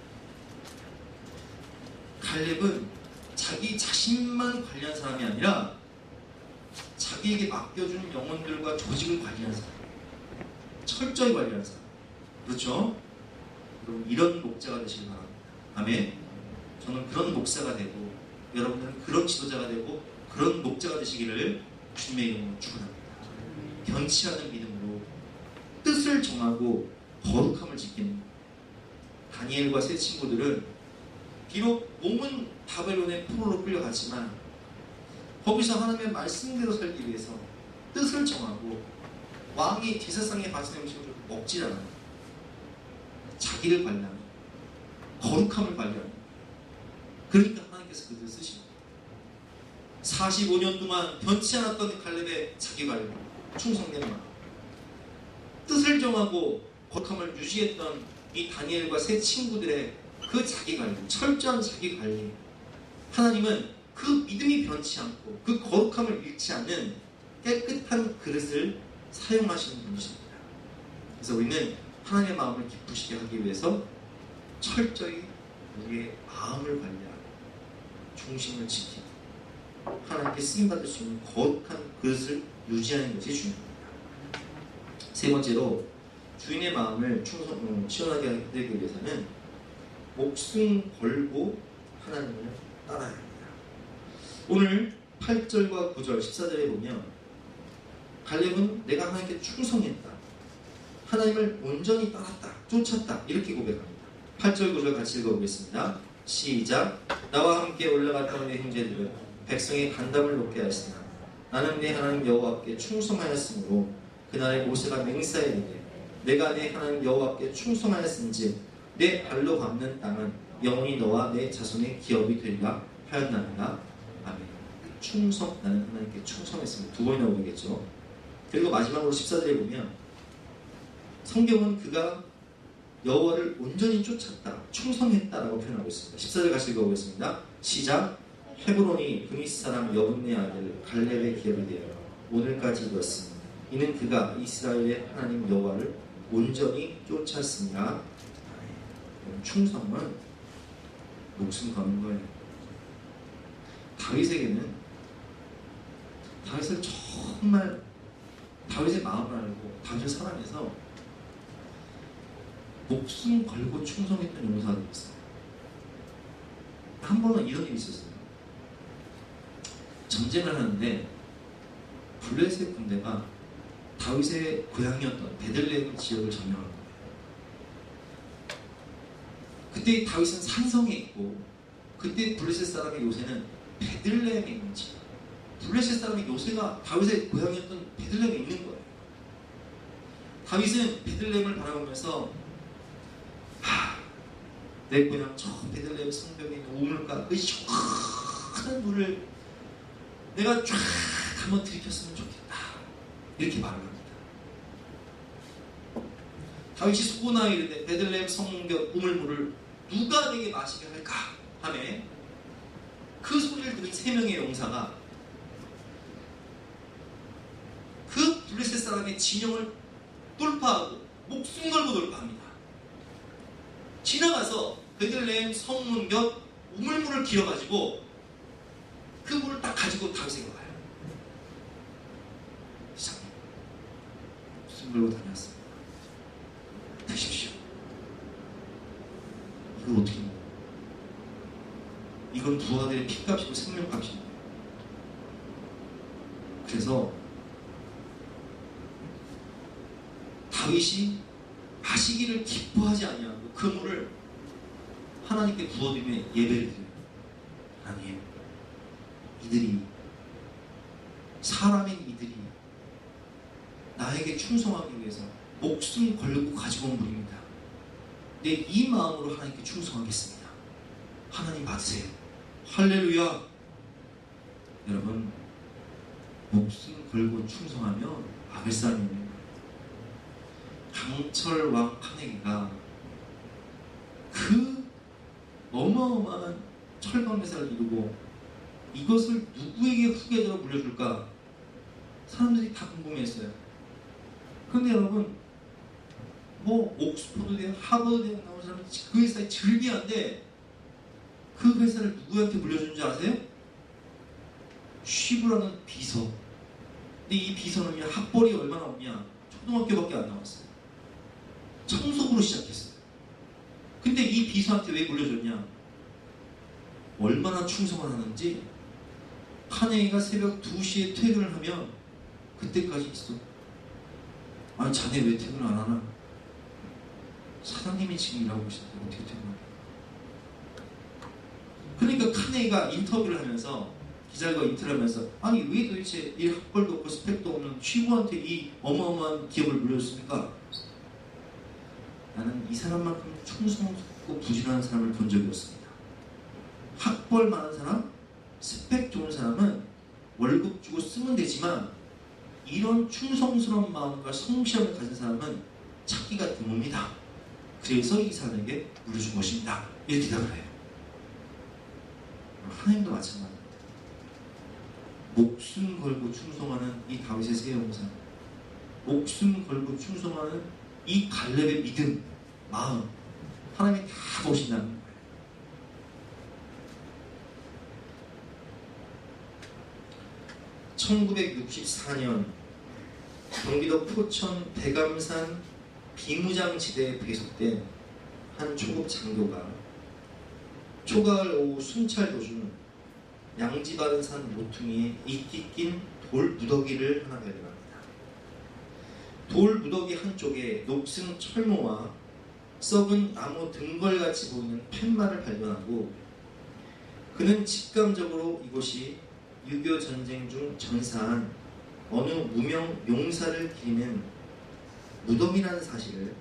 갈렙은 자기 자신만 관리한 사람이 아니라 자기에게 맡겨준 영혼들과 조직을 관리한 사람, 철저히 관리한 사람. 그렇죠? 여러분, 이런 목자가 되시길 바랍니다. 아멘. 저는 그런 목사가 되고 여러분들은 그런 지도자가 되고 그런 목자가 되시기를 주님의 이름으로 축원합니다. 변치 않은 믿음으로 뜻을 정하고 거룩함을 지키는 다니엘과 세 친구들은 비록 몸은 바벨론의 포로로 끌려갔지만 거기서 하나님의 말씀대로 살기 위해서 뜻을 정하고 왕이 제사상에 바치는 음식을 먹지 않아요. 자기를 관리하는, 거룩함을 관리하는. 그러니까 하나님께서 그들을 쓰십니다. 45년 동안 변치 않았던 갈렙의 자기 관리, 충성된 마음, 뜻을 정하고 거룩함을 유지했던 이 다니엘과 세 친구들의 그 자기 관리, 철저한 자기 관리. 하나님은 그 믿음이 변치 않고 그 거룩함을 잃지 않는 깨끗한 그릇을 사용하시는 분이십니다. 그래서 우리는 하나님의 마음을 기쁘시게 하기 위해서 철저히 우리의 마음을 관리하고 중심을 지키고 하나님께 쓰임받을 수 있는 거룩한 그릇을 유지하는 것이 중요합니다. 세 번째로 주인의 마음을 시원하게 하기 위해서는 목숨 걸고 하나님을 따라야 합니다. 오늘 8절과 9절 14절에 보면 갈렙은 내가 하나님께 충성했다, 하나님을 온전히 따랐다, 쫓았다 이렇게 고백합니다. 8절 9절 같이 읽어보겠습니다. 시작. 나와 함께 올라갔던 내 형제들은 백성의 간담을 높게 하였으나 나는 내 하나님 여호와께 충성하였으므로 그날의 모세가 맹세하이르되 내가 내 하나님 여호와께 충성하였은즉 내 발로 밟는 땅은 영원히 너와 내 자손의 기업이 되리라 하였나이다. 아멘. 충성, 나는 하나님께 충성했습니다. 두 번이나 오겠죠. 그리고 마지막으로 14절에 보면 성경은 그가 여호와를 온전히 쫓았다, 충성했다라고 표현하고 있습니다. 14절 같이 읽어보겠습니다. 시작. 헤브론이 브니스 사람 여분네 아들 갈렙의 기업이 되어 오늘까지 이르렀습니다. 이는 그가 이스라엘의 하나님 여호와를 온전히 쫓았습니다. 충성은 목숨 거는 거예요. 다윗에게는 다윗을 정말 다윗의 마음을 알고 다윗을 사랑해서 목숨 걸고 충성했던 용사가 있어요. 한 번은 이런 일이 있었어요. 전쟁을 하는데 블레셋 군대가 다윗의 고향이었던 베들레헴 지역을 점령한 거예요. 그때 다윗은 산성에 있고 그때 블레셋 사람의 요새는 베들레헴에 있는지, 블레셋 사람의 요새가 다윗의 고향이었던 베들레헴에 있는 거예요. 다윗은 베들레헴을 바라보면서 내 고향 저 베들레헴 성벽에 있는 우물가 그 시원한 물을 내가 쫙 한번 들이켰으면 좋겠다 이렇게 말을 합니다. 다윗이 수고나 이르되 베들레헴 성벽 우물물을 누가 내게 마시게 할까 하매 그 소리를 들은 세 명의 용사가 그 블레셋 사람의 진영을 돌파하고 목숨 걸고 돌파합니다. 지나가서 베들레헴 성문 몇 우물물을 길어가지고 그 물을 딱 가지고 다윗에게 와요. 시장님, 목숨 걸고 다녔습니다. 드십시오. 이거 어떻게 먹어요? 이건 부하들의 피값이고 생명값입니다. 그래서 다윗이 마시기를 기뻐하지 아니하고 그 물을 하나님께 부어드리며 예배를 드려요. 하나님, 이들이 사람인 이들이 나에게 충성하기 위해서 목숨 걸고 가지고 온 물입니다. 내 이 마음으로 하나님께 충성하겠습니다. 하나님 받으세요. 할렐루야. 여러분, 목숨 걸고 충성하면 막을 사람입니다. 강철 왕 카네기가 그 어마어마한 철강회사를 이루고 이것을 누구에게 후계자로 물려줄까? 사람들이 다 궁금해했어요. 그런데 여러분, 뭐 옥스퍼드 대학, 하버드 대학 나온 사람이 그 회사에 즐비한데 그 회사를 누구한테 물려주는지 아세요? 쉬브라는 비서. 근데 이 비서는 학벌이 얼마나 없냐? 초등학교밖에 안 나왔어요. 청소부로 시작했어요. 근데 이 비서한테 왜 물려줬냐? 얼마나 충성을 하는지 카네이가 새벽 2시에 퇴근을 하면 그때까지 있어. 아니 자네 왜 퇴근 안 하나? 사장님이 지금 일하고 계신데 어떻게 퇴근하냐? 그러니까 카네이가 인터뷰를 하면서, 기자들과 인터뷰를 하면서, 아니 왜 도대체 이 학벌도 없고 스펙도 없는 취부한테 이 어마어마한 기업을 물려줬습니까? 나는 이 사람만큼 충성스럽고 부지런한 사람을 본 적이 없습니다. 학벌 많은 사람, 스펙 좋은 사람은 월급 주고 쓰면 되지만 이런 충성스러운 마음과 성실함을 가진 사람은 찾기가 드뭅니다. 그래서 이 사람에게 물려준 것입니다. 이렇게 대답을 해요. 하나님도 마찬가지입니다. 목숨 걸고 충성하는 이 다윗의 세 용사, 목숨 걸고 충성하는 이 갈렙의 믿음, 마음, 하나님이 다 보신다는 거예요. (1964년) 경기도 포천 대감산 비무장지대에 배속된 한 초급 장교가 초가을 오후 순찰 도중 양지바른 산 모퉁이에 이끼 낀 돌 무더기를 하나 발견합니다. 돌 무더기 한쪽에 녹슨 철모와 썩은 나무 등걸같이 보이는 팻말을 발견하고 그는 직감적으로 이곳이 6.25 전쟁 중 전사한 어느 무명 용사를 기리는 무덤이라는 사실을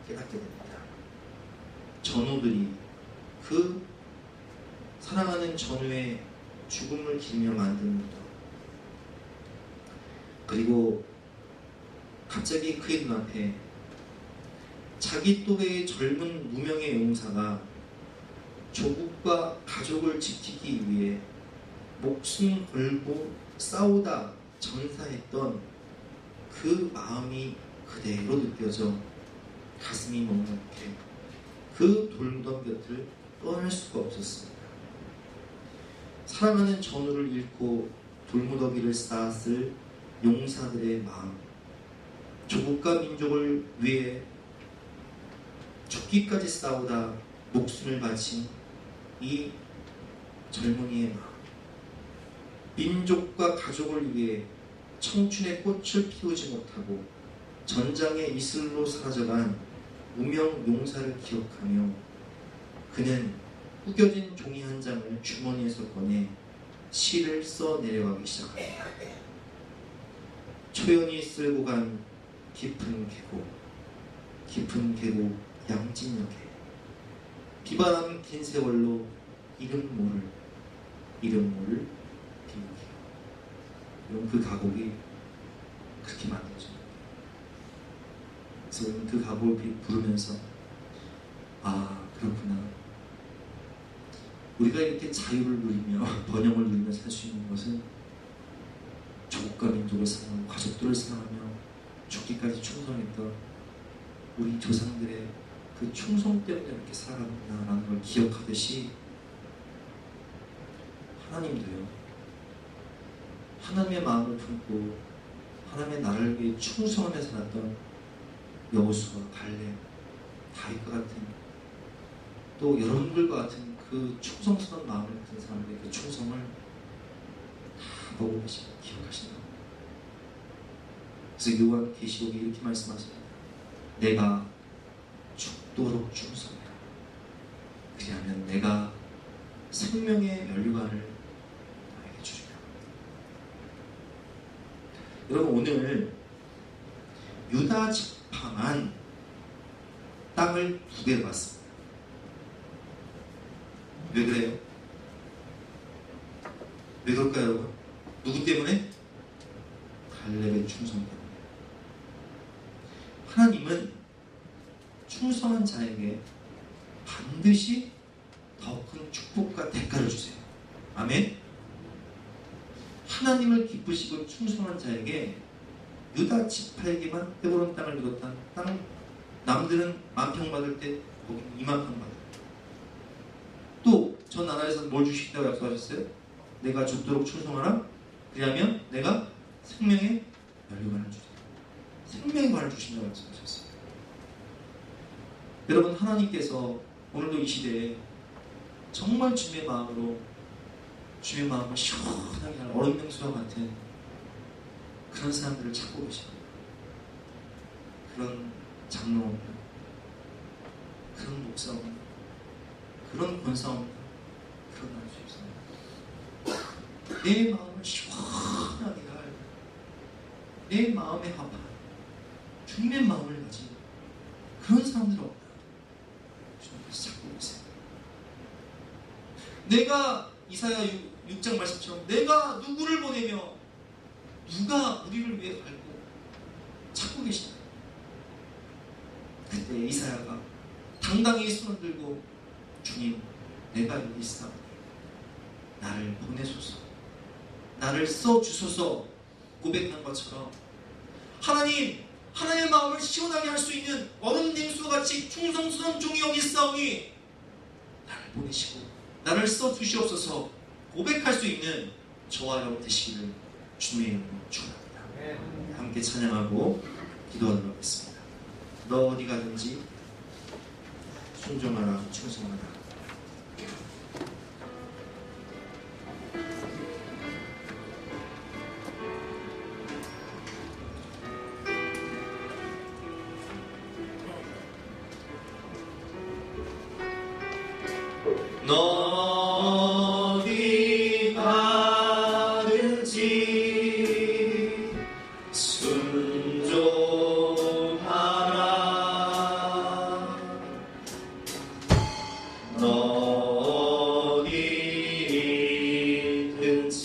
깨닫게 됩니다. 전우들이 그 사랑하는 전우의 죽음을 기리며 만든 무덤, 그리고 갑자기 그의 눈앞에 자기 또래의 젊은 무명의 용사가 조국과 가족을 지키기 위해 목숨 걸고 싸우다 전사했던 그 마음이 그대로 느껴져 가슴이 먹먹해 그 돌무덤 곁을 떠날 수가 없었습니다. 사랑하는 전우를 잃고 돌무더기를 쌓았을 용사들의 마음, 조국과 민족을 위해 죽기까지 싸우다 목숨을 바친 이 젊은이의 마음, 민족과 가족을 위해 청춘의 꽃을 피우지 못하고 전장의 이슬로 사라져간 무명 용사를 기억하며 그는 구겨진 종이 한 장을 주머니에서 꺼내 시를 써 내려가기 시작합니다. 초연히 쓸고 간 깊은 계곡 양진역에 비바람 긴 세월로 이름 모를 비우기로. 여러분, 그 가곡이 그렇게 만들어집니다. 그래서 그 가곡을 부르면서 아, 그렇구나, 우리가 이렇게 자유를 누리며 번영을 누리며 살 수 있는 것은 조국과 민족을 사랑하고 가족들을 사랑하며 죽기까지 충성했던 우리 조상들의 그 충성 때문에 이렇게 살아가는구나라는 걸 기억하듯이 하나님도요, 하나님의 마음을 품고 하나님의 나라를 위해 충성하며 살았던 여호수아, 갈렙, 다윗과 같은, 또 여러분들과 같은 그 충성스러운 마음을 가진 사람들의 그 충성을 다 보고 계시고 기억하신다고. 그래서 요한계시록에 이렇게 말씀하십니다. 내가 죽도록 충성해라. 그리하면 내가 생명의 면류관을 나에게 주리라. 여러분, 오늘 유다 지파만 땅을 2배로 받습니다. 왜 그래요? 왜 그럴까요, 여러분? 누구 때문에? 갈렙의 충성 때문에. 하나님은 충성한 자에게 반드시 더 큰 축복과 대가를 주세요. 아멘? 하나님을 기쁘시고 충성한 자에게, 유다 지파에게만 헤브론 땅을 비롯한 땅, 남들은 10,000평 받을 때 거기는 20,000평 받을 때, 또 저 나라에서 뭘 주시겠다고 약속하셨어요? 내가 죽도록 충성하라. 그리하면 내가 생명의 면류관을 주리라. 생명의 관을 주신다고 약속하셨어요. 여러분, 하나님께서 오늘도 이 시대에 정말 주님의 마음으로, 주님의 마음을 시원하게 하는 얼음명수와 같은 그런 사람들을 찾고 계십니다. 그런 장로 없는, 그런 목사 없는, 그런 권사 없는, 드러날 수 있어요. 내 마음을 시원하게 할, 내 마음에 합한 주님의 마음을 가진 그런 사람들은 없나요? 주님께서 찾고 계세요. 내가 이사야 6장 말씀처럼 내가 누구를 보내며 누가 우리를 위해 갈고 찾고 계시다. 그때 이사야가 당당히 손을 들고 주님, 내가 여기 있사오니 나를 보내소서, 나를 써주소서 고백한 것처럼 하나님, 하나님의 마음을 시원하게 할 수 있는 얼음 냉수와 같이 충성스러운 종이 여기 있사오니 나를 보내시고 나를 써주시옵소서 고백할 수 있는 저와 여러분 되시기를 주님의 이름으로 축원합니다. 함께 찬양하고 기도하도록 하겠습니다. 너 어디 가든지 순종하라, 충성하라. 너 어디 가든지 순종하라. 너 어디 있든지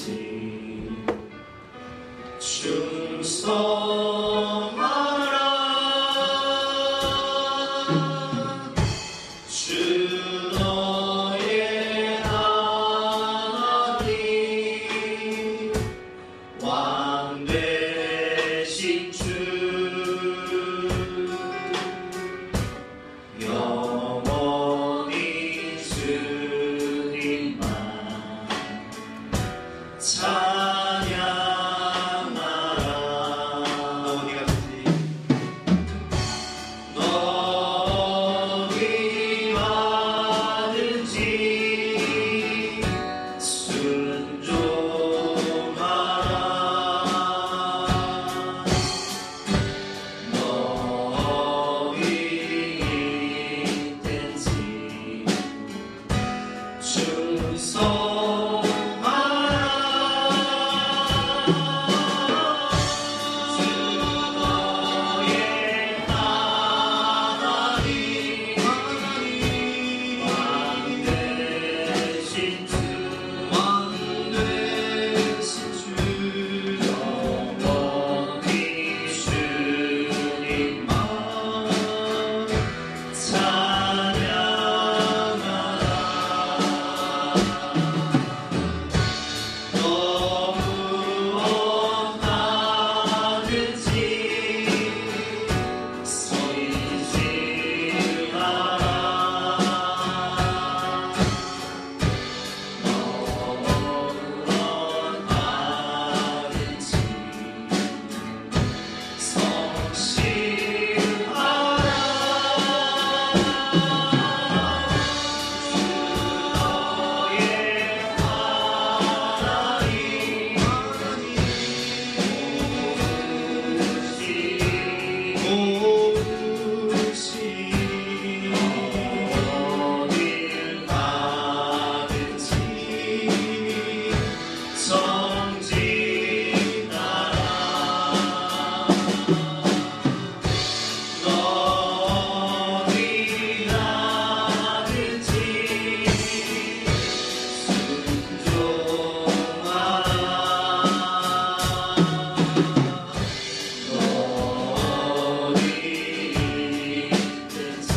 충성하라. 주 너의 하나님 왕 되신 주 영원히 주님만 찬양하라. 너 어디 가든지 너 어디 가든지 순종하라. 너 어디 있든지 충성하라. 주 너의 하나님 왕 되신 주 영원히 주님만 찬양하라. 너 무엇하든지 서인지하라. 너 무엇하든지 성실하라. 어딜 가든지 성진하라. 너 어디 가든지 순종하라. 너 어디 있든지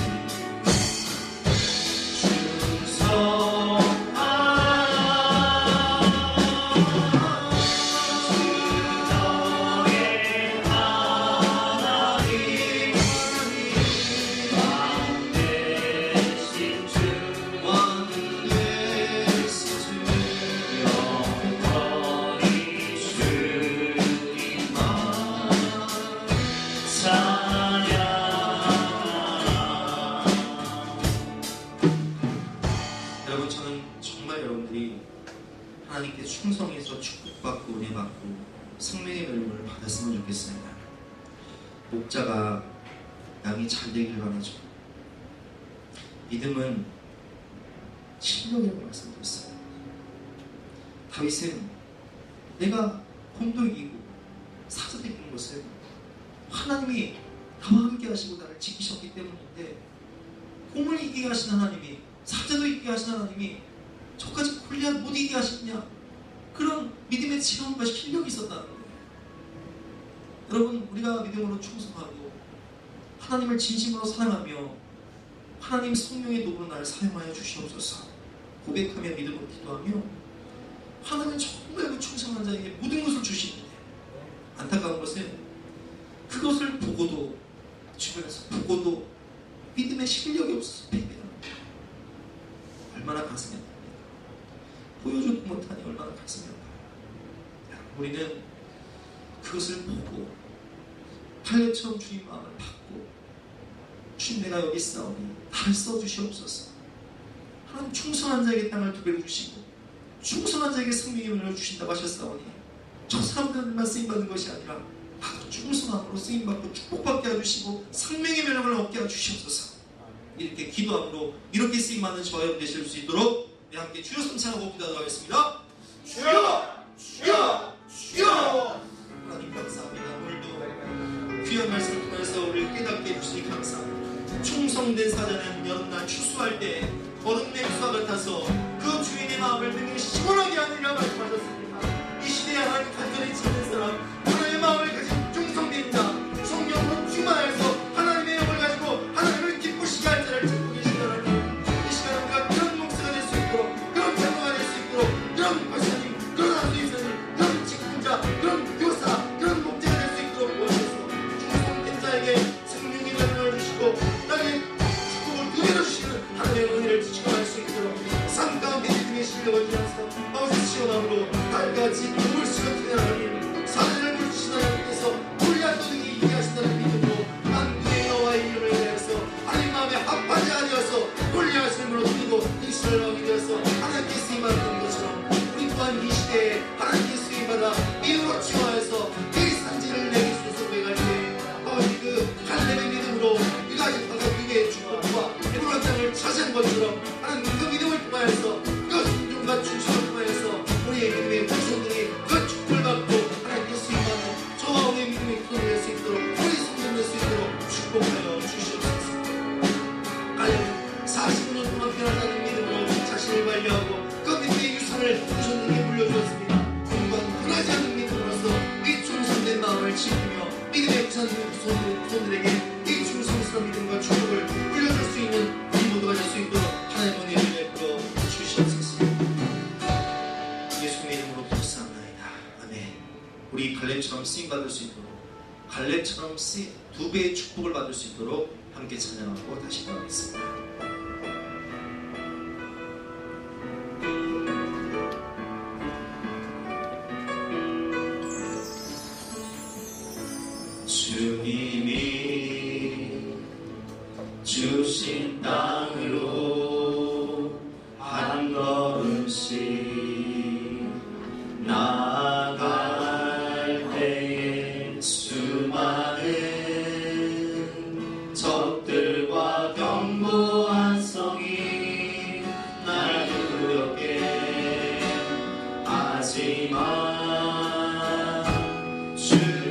여러분, 저는 정말 여러분들이 하나님께 충성해서 축복받고 은혜받고 생명의 멸류관을 받았으면 좋겠습니다. 목자가 양이 잘 되길 바라죠. 믿음은 실력이라고 말씀드렸어요. 다윗은 내가 곰도 이기고 사자도 이기는 것은 하나님이 나와 함께 하시고 나를 지키셨기 때문인데, 곰을 이기게 하신 하나님이, 사자도 이기게 하신 하나님이 저까지 골리앗 못 이기게 하시느냐? 그런 믿음의 체험과 실력이 있었다는 거예요. 여러분, 우리가 믿음으로 충성하고 하나님을 진심으로 사랑하며 하나님 성령의 도구로 나를 사용하여 주시옵소서 고백하며 믿음으로 기도하며, 하나님은 정말 그 충성한 자에게 모든 것을 주시는데, 안타까운 것은 그것을 보고도, 주변에서 보고도 믿음의 실력이 없어서 패배합니다. 얼마나 가슴이 아픕니다. 보여줘도 못하니 얼마나 가슴이 아파요. 우리는 그것을 보고 칼렙처럼 주님 마음을 받고, 주님 내가 여기 있사오니 나를 써주시옵소서. 하나님 충성한 자에게 땅을 두 배로 주시고 충성한 자에게 생명의 은혜를 주신다고 하셨사오니, 저 사람들만 쓰임받는 것이 아니라 나도 충성함으로 쓰임받고 축복받게 해주시고 생명의 면역을 얻게 해주시옵소서. 이렇게 기도함으로 이렇게 쓰임받는 저와 여러분 되실 수 있도록 우리 함께 주여 성찬하고 기도하도록 하겠습니다. 주여! 주여! 주여! 하나님 감사합니다. 오늘도 귀한 말씀을 통해서 우리를 깨닫게 해주시니 감사합니다. 충성된 사자는 여름날 추수할 때 얼음 냉수와 같아서 그 주인의 마음을 능히 시원하게 하느니라 말씀하셨습니다. 이 시대에 하나님 간절히 찾는 사람, 하나님의 마음을 가진 충성된 자, 성령으로 충만해서 하나님의 영을 가지고 하나님을 기쁘시게 할 자를 찾고 계시다라니, 이 시간에 우리가 그런 목사가 될 수 있도록, 그런 장로가 될 수 있도록, 그런 박사님, 그런 안수이사님, 그런 직분자, 그런 교사, 그런 목자가 될 수 있도록 도와주셔서 충성된 자에게 생명의 명령을 주시고 나에게 축복을 두 배로 주시는 하나님의 은혜를 지켜갈 수 있도록 삶 가운데 믿음의 실력을 주면서 아버지 시원함으로 달같이 눈물수가 되는 하나님, 사자를 물주신 하나님께서 골리앗 떠들기 이기게 하신다는 믿음으로 만군의 여호와의 이름을 위하여서 하나님 마음에 합하지 아니하여서 골리앗을 무너뜨리고 이스라엘 왕이 되어서 하나님께 쓰임받는 것처럼, 우리 또한 이 시대에 하나님께 쓰임받아 믿음으로 치유하여서 이 산지를 내게 소속해갈 때 아버지 그 갈렙의 믿음으로 이가지 다섯 개의 축복과 에도란 땅을 차지한 것처럼 하나님 그 믿음을 통하여서 그 순종과 충성을 통하여서 우리의 믿음의 후손들이 그 축복을 받고 하나님께 쓰임받는 저와 우리의 믿음이 크게 수 있도록, 우리 성도될 수 있도록 축복하여 주시옵소서. 갈렙은 40년 동안 변하다는 믿음으로 자신을 관리하고 그 믿음의 유산을 후손들에게 물려주었습니다. 공간 변하지 않는 믿음으로서 이 충성된 마음을 지키며 믿음의 후손들에게 이 충성스러운 믿음과 축복을 물려줄 수 있는 우리 모두가 될 수 있도록 하나님의 은혜를 베풀어 주시옵소서. 예수님의 이름으로 기도합나이다. 아멘. 우리 갈렙처럼 쓰임받을 수 있도록, 갈렙처럼 두 배의 축복을 받을 수 있도록 함께 찬양하고 다시 돌아오겠습니다. 주님이 주신 땅으로 한 걸음씩 나아갈 때에 수많은 적들과 견고한 성이 날 두렵게 하지만 주님이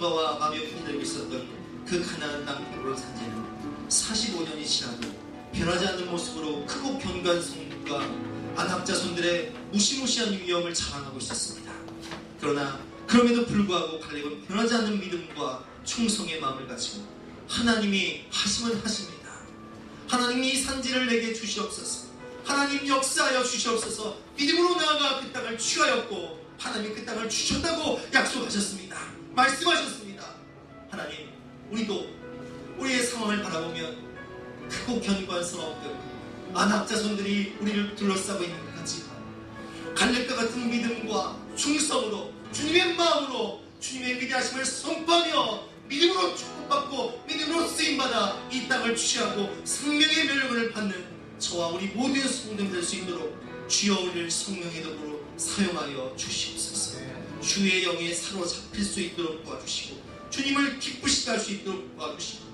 불안감과 마음이 흔들고 있었던 그 가나안 땅 헤브론 산지는 45년이 지나도 변하지 않는 모습으로 크고 견고한 성과 안악 자손들의 무시무시한 위엄을 자랑하고 있었습니다. 그러나 그럼에도 불구하고 갈렙은 변하지 않는 믿음과 충성의 마음을 가지고 하나님이 하시면 하십니다. 하나님이 이 산지를 내게 주시옵소서. 하나님 역사하여 주시옵소서. 믿음으로 나아가 그 땅을 취하였고 하나님이 그 땅을 주셨다고 약속하셨습니다. 말씀하셨습니다. 하나님, 우리도 우리의 상황을 바라보면 크고 견고한 성읍들, 안악 자손들이 우리를 둘러싸고 있는 것 같지만 갈렙과 같은 믿음과 충성으로 주님의 마음으로 주님의 위대하심을 선포하며 믿음으로 축복받고 믿음으로 쓰임받아 이 땅을 취하고 생명의 멸류관을 받는 저와 우리 모든 성도들 될 수 있도록 주여 우리를 성령의 도구로 사용하여 주시옵소서. 주의 영에 사로잡힐 수 있도록 도와주시고 주님을 기쁘시게 할 수 있도록 도와주시고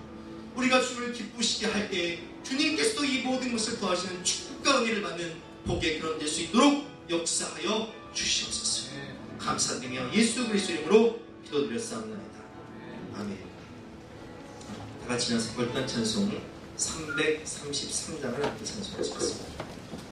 우리가 주를 기쁘시게 할 때에 주님께서도 이 모든 것을 더하시는 축복과 은혜를 받는 복의 그런 될 수 있도록 역사하여 주시옵소서. 감사드리며 예수 그리스도 이름으로 기도드렸사옵나이다. 아멘. 다 같이 나서 결단 찬송 333장을 함께 찬송하시겠습니다.